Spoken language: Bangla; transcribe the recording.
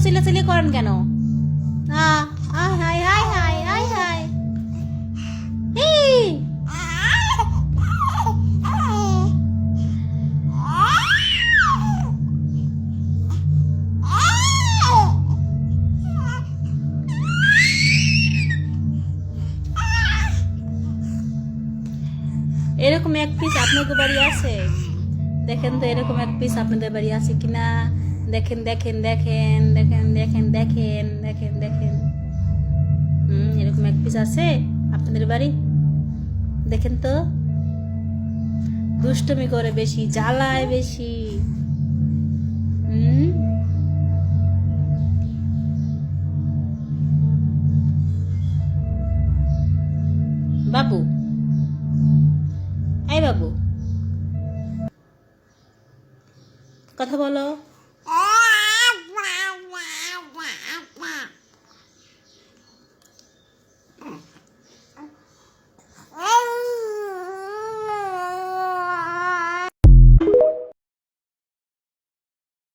চিল্লাচিল্লি করেন কেন? আয় হায় হায় হায় হায় হায়। এই এরকম এক পিস আপনাদের বাড়ি আছে? দেখেন তো এরকম এক পিস আপনাদের বাড়ি আছে কিনা। দেখেন দেখেন দেখেন দেখেন দেখেন দেখেন দেখেন দেখেন। এরকম এক পিস আছে আপনাদের বাড়ি? দেখেন তো, দুষ্টুমি করে বেশি, জ্বালায় বেশি। বাবু, এই বাবু, কথা বলো।